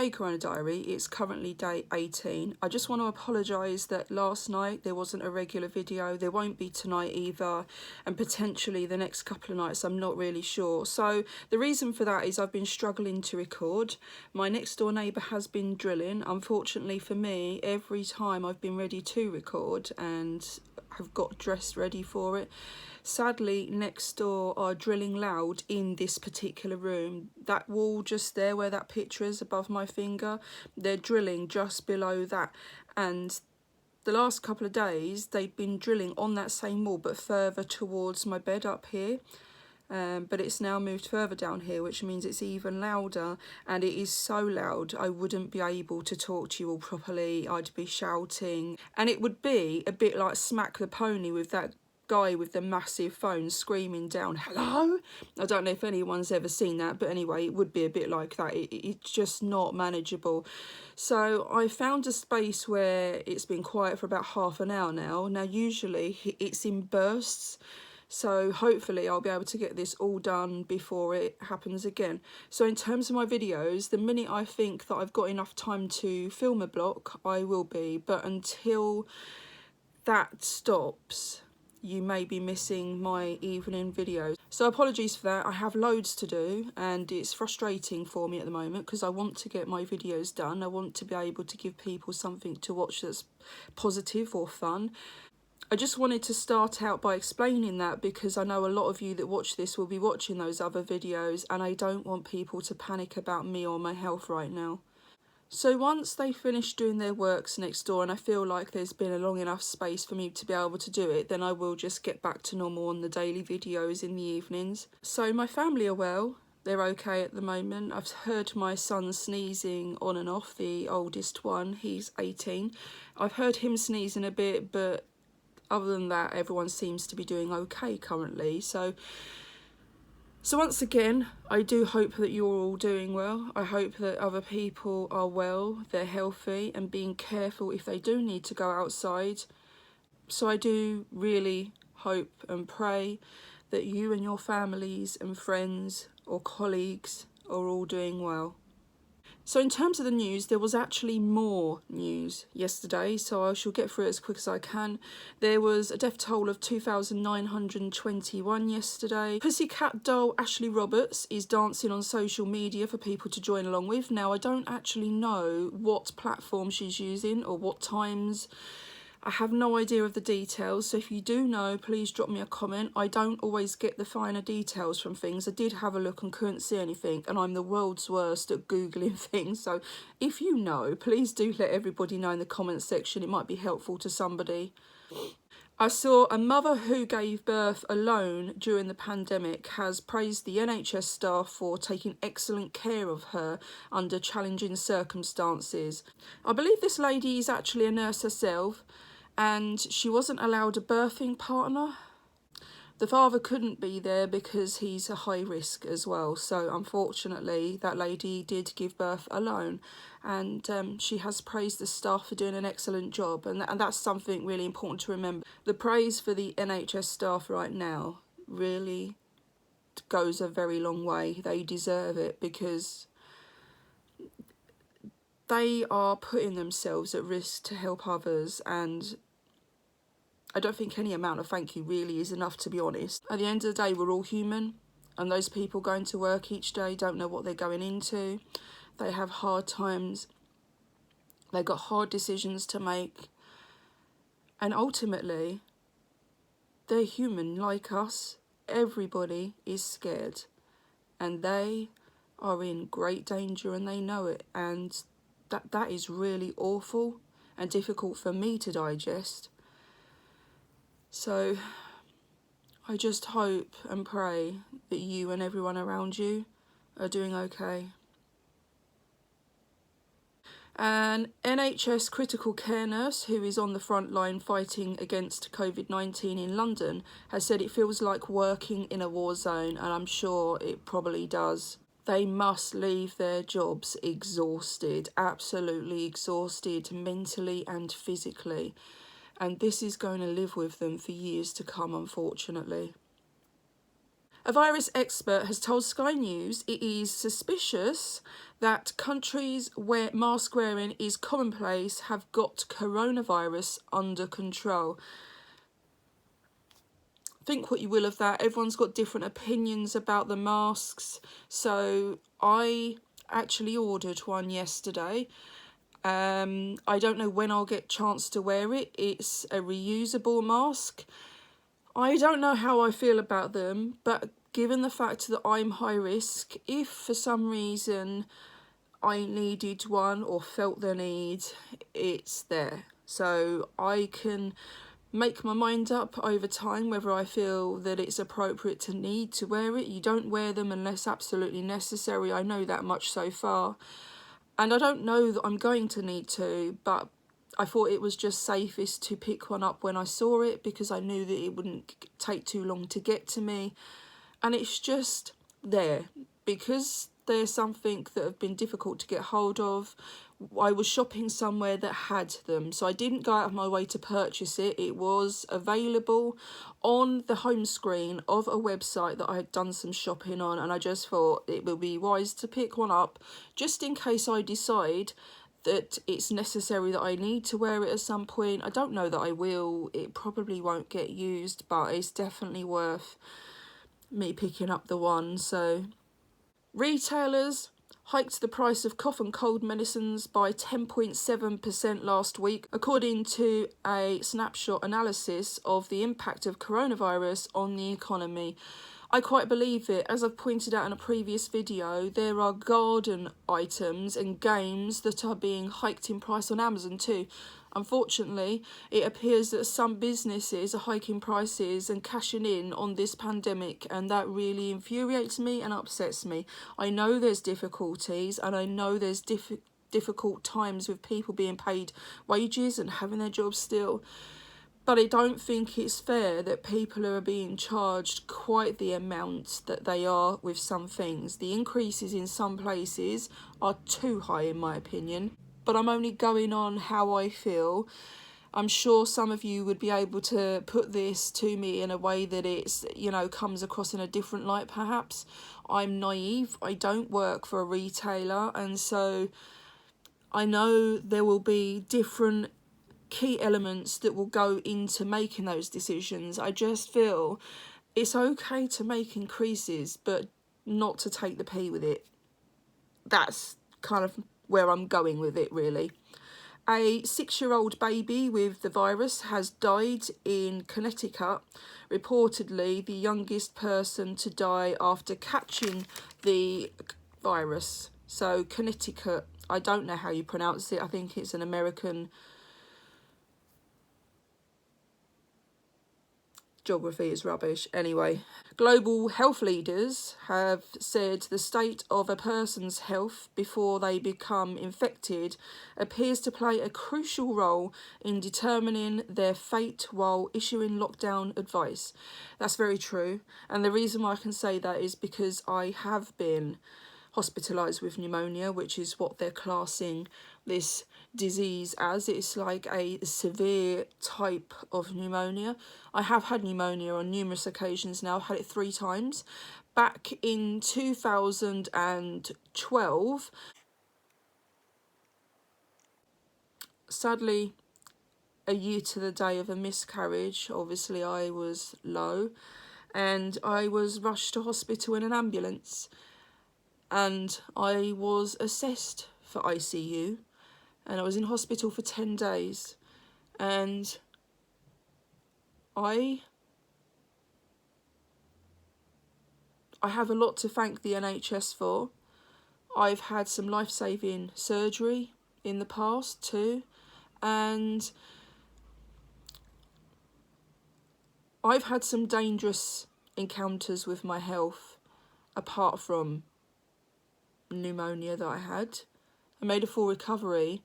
Hey Corona Diary, it's currently day 18. I just want to apologise that last night there wasn't a regular video. There won't be tonight either, and potentially the next couple of nights, I'm not really sure. So the reason for that is I've been struggling to record. My next door neighbour has been drilling. Unfortunately for me, every time I've been ready to record and have got dressed ready for it, sadly next door are drilling loud in this particular room. That wall just there where that picture is above my finger, they're drilling just below that, and the last couple of days they've been drilling on that same wall but further towards my bed up here. But it's now moved further down here, which means it's even louder, and it is so loud I wouldn't be able to talk to you all properly. I'd be shouting, and it would be a bit like Smack the Pony with that guy with the massive phone screaming down, hello? I don't know if anyone's ever seen that, but anyway, it would be a bit like that. It's just not manageable. So I found a space where it's been quiet for about half an hour now. Now usually it's in bursts, so hopefully I'll be able to get this all done before it happens again. So in terms of my videos, the minute I think that I've got enough time to film a block, I will be. But until that stops, you may be missing my evening videos. So apologies for that. I have loads to do and it's frustrating for me at the moment because I want to get my videos done. I want to be able to give people something to watch that's positive or fun. I just wanted to start out by explaining that because I know a lot of you that watch this will be watching those other videos, and I don't want people to panic about me or my health right now. So once they finish doing their works next door and I feel like there's been a long enough space for me to be able to do it, then I will just get back to normal on the daily videos in the evenings. So my family are well. They're okay at the moment. I've heard my son sneezing on and off, the oldest one. He's 18. I've heard him sneezing a bit, but other than that, everyone seems to be doing okay currently. So once again, I do hope that you're all doing well. I hope that other people are well, they're healthy, and being careful if they do need to go outside. So I do really hope and pray that you and your families and friends or colleagues are all doing well. So in terms of the news, there was actually more news yesterday, so I shall get through it as quick as I can. There was a death toll of 2,921 yesterday. Pussycat doll Ashley Roberts is dancing on social media for people to join along with. Now, I don't actually know what platform she's using or what times. I have no idea of the details, so if you do know, please drop me a comment. I don't always get the finer details from things. I did have a look and couldn't see anything, and I'm the world's worst at Googling things. So if you know, please do let everybody know in the comments section. It might be helpful to somebody. I saw a mother who gave birth alone during the pandemic has praised the NHS staff for taking excellent care of her under challenging circumstances. I believe this lady is actually a nurse herself, and she wasn't allowed a birthing partner. The father couldn't be there because he's a high risk as well. So unfortunately, that lady did give birth alone, and she has praised the staff for doing an excellent job. And that's something really important to remember. The praise for the NHS staff right now really goes a very long way. They deserve it because they are putting themselves at risk to help others, and I don't think any amount of thank you really is enough, to be honest. At the end of the day, we're all human, and those people going to work each day don't know what they're going into. They have hard times. They've got hard decisions to make. And ultimately, they're human like us. Everybody is scared. And they are in great danger and they know it. And that is really awful and difficult for me to digest. So I just hope and pray that you and everyone around you are doing okay. An NHS critical care nurse who is on the front line fighting against COVID-19 in London has said it feels like working in a war zone, and I'm sure it probably does. They must leave their jobs exhausted, absolutely exhausted, mentally and physically. And this is going to live with them for years to come, unfortunately. A virus expert has told Sky News it is suspicious that countries where mask wearing is commonplace have got coronavirus under control. Think what you will of that. Everyone's got different opinions about the masks. So I actually ordered one yesterday. I don't know when I'll get a chance to wear it. It's a reusable mask. I don't know how I feel about them, but given the fact that I'm high risk, if for some reason I needed one or felt the need, it's there. So I can make my mind up over time whether I feel that it's appropriate to need to wear it. You don't wear them unless absolutely necessary. I know that much so far. And I don't know that I'm going to need to, but I thought it was just safest to pick one up when I saw it because I knew that it wouldn't take too long to get to me. And it's just there because there's something that have been difficult to get hold of. I was shopping somewhere that had them, so I didn't go out of my way to purchase it. It was available on the home screen of a website that I had done some shopping on, and I just thought it would be wise to pick one up just in case I decide that it's necessary that I need to wear it at some point. I don't know that I will. It probably won't get used, but it's definitely worth me picking up the one. So retailers hiked the price of cough and cold medicines by 10.7% last week, according to a snapshot analysis of the impact of coronavirus on the economy. I quite believe it. As I've pointed out in a previous video, there are garden items and games that are being hiked in price on Amazon too. Unfortunately, it appears that some businesses are hiking prices and cashing in on this pandemic, and that really infuriates me and upsets me. I know there's difficulties, and I know there's difficult times with people being paid wages and having their jobs still. But I don't think it's fair that people are being charged quite the amount that they are with some things. The increases in some places are too high in my opinion. But I'm only going on how I feel. I'm sure some of you would be able to put this to me in a way that it's, comes across in a different light perhaps. I'm naive. I don't work for a retailer, and so I know there will be different key elements that will go into making those decisions. I just feel it's okay to make increases, but not to take the pee with it. That's kind of where I'm going with it, really. A 6-year-old baby with the virus has died in Connecticut, reportedly the youngest person to die after catching the virus. So Connecticut, I don't know how you pronounce it. I think it's an American. Geography is rubbish. Anyway, global health leaders have said the state of a person's health before they become infected appears to play a crucial role in determining their fate while issuing lockdown advice. That's very true. And the reason why I can say that is because I have been hospitalised with pneumonia, which is what they're classing this disease as. It's like a severe type of pneumonia. I have had pneumonia on numerous occasions now. I've had it 3 times. Back in 2012, sadly, a year to the day of a miscarriage, obviously I was low and I was rushed to hospital in an ambulance. And I was assessed for ICU, and I was in hospital for 10 days. And I have a lot to thank the NHS for. I've had some life-saving surgery in the past too, and I've had some dangerous encounters with my health apart from pneumonia that I had. I made a full recovery,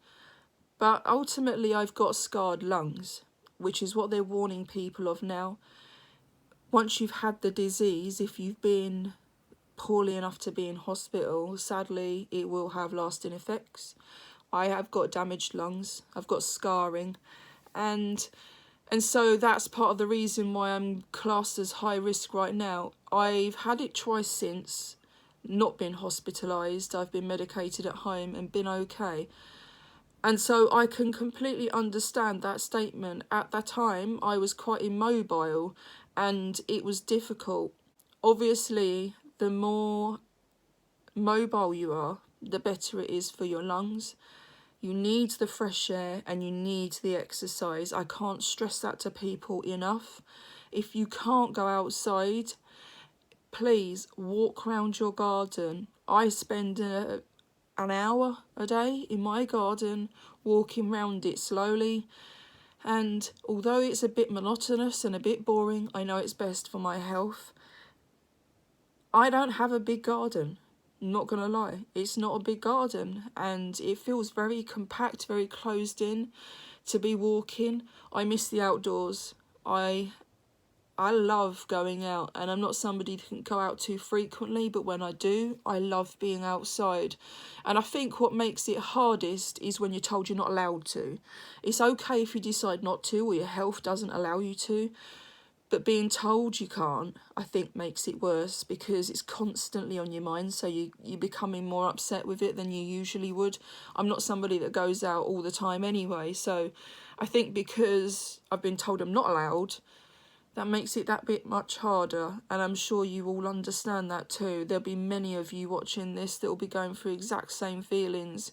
but ultimately I've got scarred lungs, which is what they're warning people of now. Once you've had the disease, if you've been poorly enough to be in hospital, sadly it will have lasting effects. I have got damaged lungs, I've got scarring, and so that's part of the reason why I'm classed as high risk right now. I've had it twice since, not been hospitalised. I've been medicated at home and been okay. And so I can completely understand that statement. At that time, I was quite immobile and it was difficult. Obviously, the more mobile you are, the better it is for your lungs. You need the fresh air and you need the exercise. I can't stress that to people enough. If you can't go outside, please walk around your garden. I spend an hour a day in my garden walking round it slowly, and although it's a bit monotonous and a bit boring, I know it's best for my health. I don't have a big garden, not gonna lie. It's not a big garden and it feels very compact, very closed in to be walking. I miss the outdoors. I love going out, and I'm not somebody that can go out too frequently, but when I do, I love being outside. And I think what makes it hardest is when you're told you're not allowed to. It's okay if you decide not to or your health doesn't allow you to, but being told you can't, I think makes it worse because it's constantly on your mind, so you're becoming more upset with it than you usually would. I'm not somebody that goes out all the time anyway, so I think because I've been told I'm not allowed, that makes it that bit much harder, and I'm sure you all understand that too. There'll be many of you watching this that will be going through exact same feelings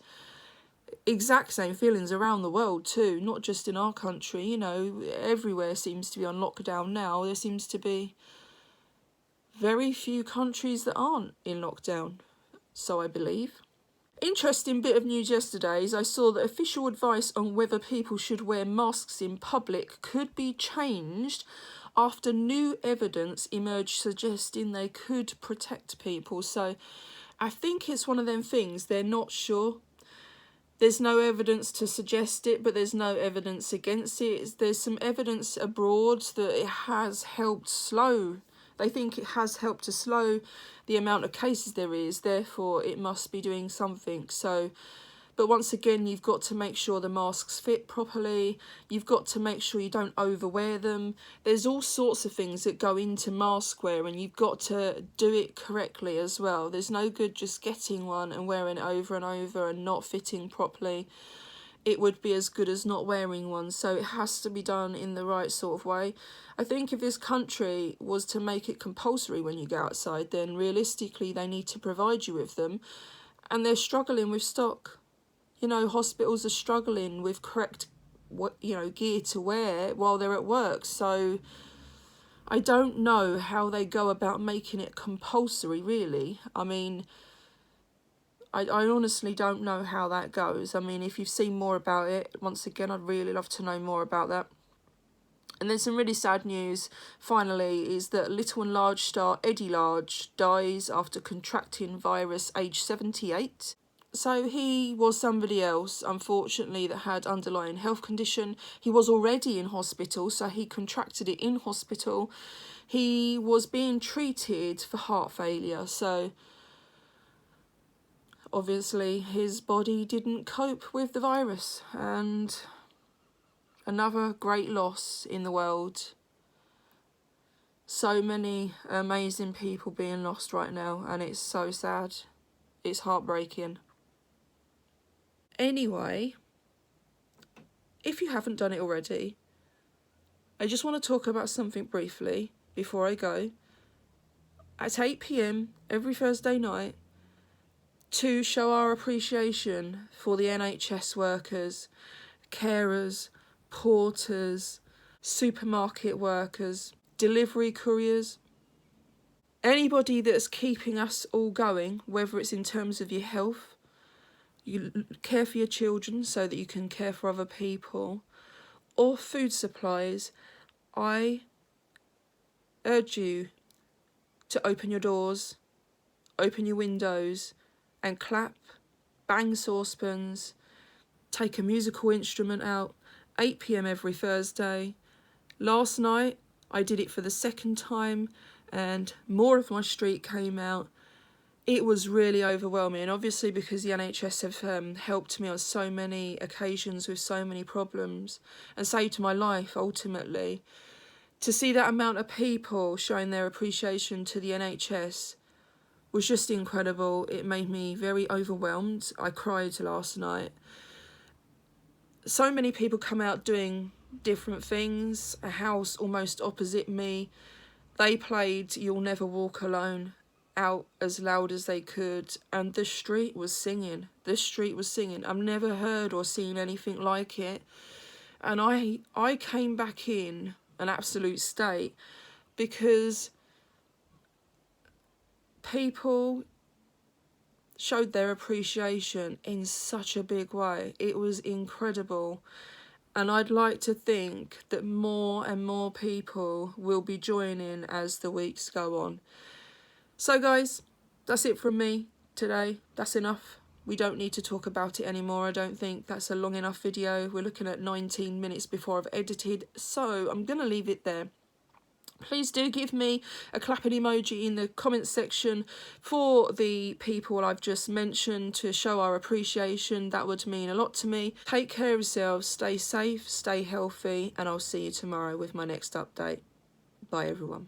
around the world too, not just in our country. You know, everywhere seems to be on lockdown now. There seems to be very few countries that aren't in lockdown, so I believe. Interesting bit of news yesterday is I saw that official advice on whether people should wear masks in public could be changed after new evidence emerged suggesting they could protect people. So I think it's one of them things, they're not sure. There's no evidence to suggest it, but there's no evidence against it. There's some evidence abroad that it has helped slow. They think it has helped to slow the amount of cases there is, therefore it must be doing something. So, but once again, you've got to make sure the masks fit properly. You've got to make sure you don't overwear them. There's all sorts of things that go into mask wear, and you've got to do it correctly as well. There's no good just getting one and wearing it over and over and not fitting properly. It would be as good as not wearing one. So it has to be done in the right sort of way. I think if this country was to make it compulsory when you go outside, then realistically they need to provide you with them, and they're struggling with stock. You know, hospitals are struggling with correct, gear to wear while they're at work. So I don't know how they go about making it compulsory, really. I mean, I honestly don't know how that goes. I mean, if you've seen more about it, once again, I'd really love to know more about that. And then some really sad news, finally, is that Little and Large star Eddie Large dies after contracting virus age 78. So he was somebody else, unfortunately, that had underlying health condition. He was already in hospital, so he contracted it in hospital. He was being treated for heart failure, so obviously his body didn't cope with the virus. And another great loss in the world. So many amazing people being lost right now, and it's so sad. It's heartbreaking. Anyway, if you haven't done it already, I just want to talk about something briefly before I go. At 8 p.m. every Thursday night, to show our appreciation for the NHS workers, carers, porters, supermarket workers, delivery couriers, anybody that's keeping us all going, whether it's in terms of your health, you care for your children so that you can care for other people, or food supplies, I urge you to open your doors, open your windows, and clap, bang saucepans, take a musical instrument out. 8 p.m. every Thursday. Last night I did it for the second time, and more of my street came out. It was really overwhelming, obviously because the NHS have helped me on so many occasions with so many problems and saved my life ultimately. To see that amount of people showing their appreciation to the NHS was just incredible. It made me very overwhelmed. I cried last night. So many people come out doing different things. A house almost opposite me, they played You'll Never Walk Alone out as loud as they could, and the street was singing. The street was singing. I've never heard or seen anything like it. And I came back in an absolute state, because people showed their appreciation in such a big way. It was incredible. And I'd like to think that more and more people will be joining as the weeks go on. So guys, that's it from me today. That's enough. We don't need to talk about it anymore. I don't think that's a long enough video. We're looking at 19 minutes before I've edited. So I'm going to leave it there. Please do give me a clapping emoji in the comments section for the people I've just mentioned to show our appreciation. That would mean a lot to me. Take care of yourselves, stay safe, stay healthy, and I'll see you tomorrow with my next update. Bye everyone.